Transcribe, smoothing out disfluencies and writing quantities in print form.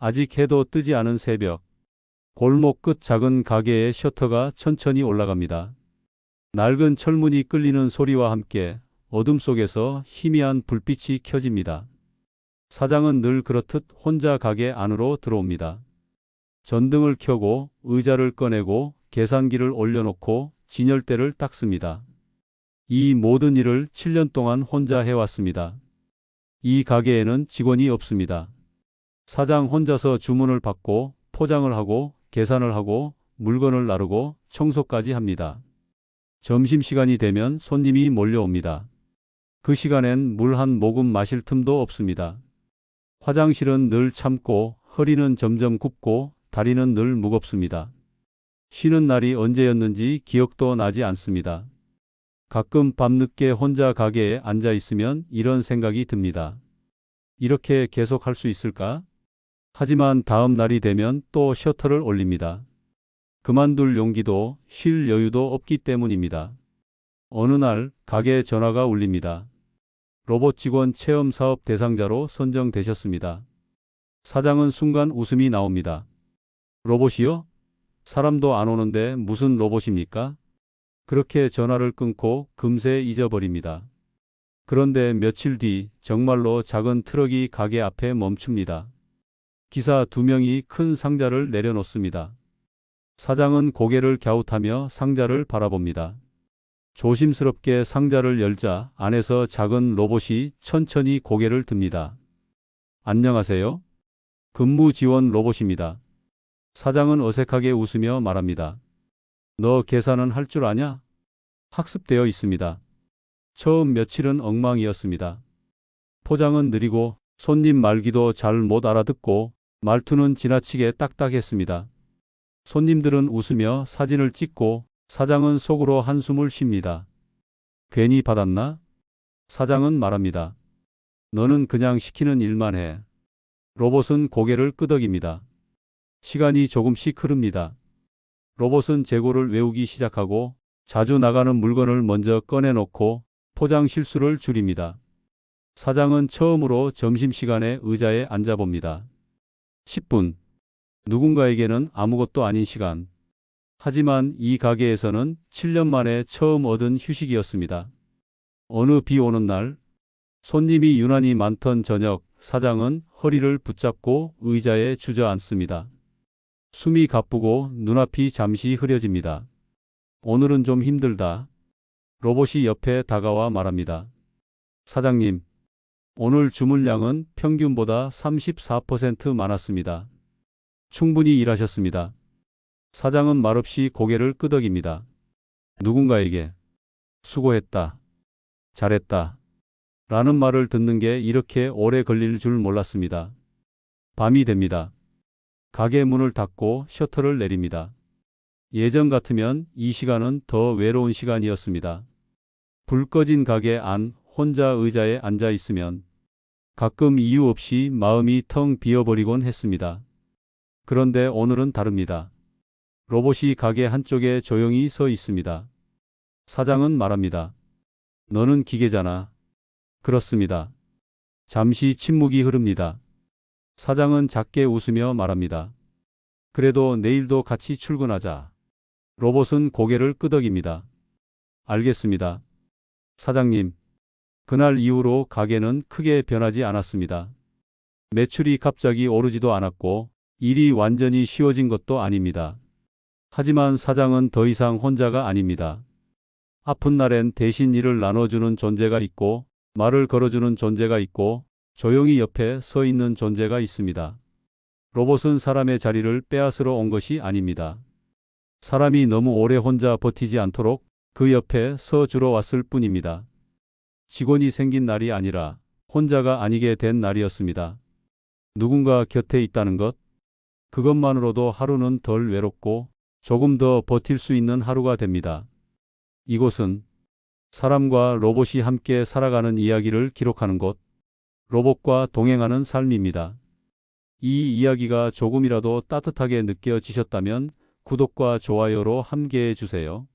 아직 해도 뜨지 않은 새벽. 골목 끝 작은 가게의 셔터가 천천히 올라갑니다. 낡은 철문이 끌리는 소리와 함께 어둠 속에서 희미한 불빛이 켜집니다. 사장은 늘 그렇듯 혼자 가게 안으로 들어옵니다. 전등을 켜고 의자를 꺼내고 계산기를 올려놓고 진열대를 닦습니다. 이 모든 일을 7년 동안 혼자 해왔습니다. 이 가게에는 직원이 없습니다. 사장 혼자서 주문을 받고 포장을 하고 계산을 하고 물건을 나르고 청소까지 합니다. 점심시간이 되면 손님이 몰려옵니다. 그 시간엔 물 한 모금 마실 틈도 없습니다. 화장실은 늘 참고 허리는 점점 굽고 다리는 늘 무겁습니다. 쉬는 날이 언제였는지 기억도 나지 않습니다. 가끔 밤늦게 혼자 가게에 앉아 있으면 이런 생각이 듭니다. 이렇게 계속 할 수 있을까? 하지만 다음 날이 되면 또 셔터를 올립니다. 그만둘 용기도 쉴 여유도 없기 때문입니다. 어느 날 가게 전화가 울립니다. 로봇 직원 체험 사업 대상자로 선정되셨습니다. 사장은 순간 웃음이 나옵니다. 로봇이요? 사람도 안 오는데 무슨 로봇입니까? 그렇게 전화를 끊고 금세 잊어버립니다. 그런데 며칠 뒤 정말로 작은 트럭이 가게 앞에 멈춥니다. 기사 2명이 큰 상자를 내려놓습니다. 사장은 고개를 갸웃하며 상자를 바라봅니다. 조심스럽게 상자를 열자 안에서 작은 로봇이 천천히 고개를 듭니다. 안녕하세요. 근무 지원 로봇입니다. 사장은 어색하게 웃으며 말합니다. 너 계산은 할 줄 아냐? 학습되어 있습니다. 처음 며칠은 엉망이었습니다. 포장은 느리고 손님 말귀도 잘 못 알아듣고 말투는 지나치게 딱딱했습니다. 손님들은 웃으며 사진을 찍고 사장은 속으로 한숨을 쉽니다. 괜히 받았나? 사장은 말합니다. 너는 그냥 시키는 일만 해. 로봇은 고개를 끄덕입니다. 시간이 조금씩 흐릅니다. 로봇은 재고를 외우기 시작하고 자주 나가는 물건을 먼저 꺼내놓고 포장 실수를 줄입니다. 사장은 처음으로 점심시간에 의자에 앉아봅니다. 10분. 누군가에게는 아무것도 아닌 시간. 하지만 이 가게에서는 7년 만에 처음 얻은 휴식이었습니다. 어느 비 오는 날, 손님이 유난히 많던 저녁, 사장은 허리를 붙잡고 의자에 주저앉습니다. 숨이 가쁘고 눈앞이 잠시 흐려집니다. 오늘은 좀 힘들다. 로봇이 옆에 다가와 말합니다. 사장님, 오늘 주문량은 평균보다 34% 많았습니다. 충분히 일하셨습니다. 사장은 말없이 고개를 끄덕입니다. 누군가에게 수고했다, 잘했다 라는 말을 듣는 게 이렇게 오래 걸릴 줄 몰랐습니다. 밤이 됩니다. 가게 문을 닫고 셔터를 내립니다. 예전 같으면 이 시간은 더 외로운 시간이었습니다. 불 꺼진 가게 안 혼자 의자에 앉아 있으면 가끔 이유 없이 마음이 텅 비어버리곤 했습니다. 그런데 오늘은 다릅니다. 로봇이 가게 한쪽에 조용히 서 있습니다. 사장은 말합니다. 너는 기계잖아. 그렇습니다. 잠시 침묵이 흐릅니다. 사장은 작게 웃으며 말합니다. 그래도 내일도 같이 출근하자. 로봇은 고개를 끄덕입니다. 알겠습니다. 사장님, 그날 이후로 가게는 크게 변하지 않았습니다. 매출이 갑자기 오르지도 않았고 일이 완전히 쉬워진 것도 아닙니다. 하지만 사장은 더 이상 혼자가 아닙니다. 아픈 날엔 대신 일을 나눠주는 존재가 있고 말을 걸어주는 존재가 있고 조용히 옆에 서 있는 존재가 있습니다. 로봇은 사람의 자리를 빼앗으러 온 것이 아닙니다. 사람이 너무 오래 혼자 버티지 않도록 그 옆에 서 주러 왔을 뿐입니다. 직원이 생긴 날이 아니라 혼자가 아니게 된 날이었습니다. 누군가 곁에 있다는 것, 그것만으로도 하루는 덜 외롭고 조금 더 버틸 수 있는 하루가 됩니다. 이곳은 사람과 로봇이 함께 살아가는 이야기를 기록하는 곳, 로봇과 동행하는 삶입니다. 이 이야기가 조금이라도 따뜻하게 느껴지셨다면 구독과 좋아요로 함께해 주세요.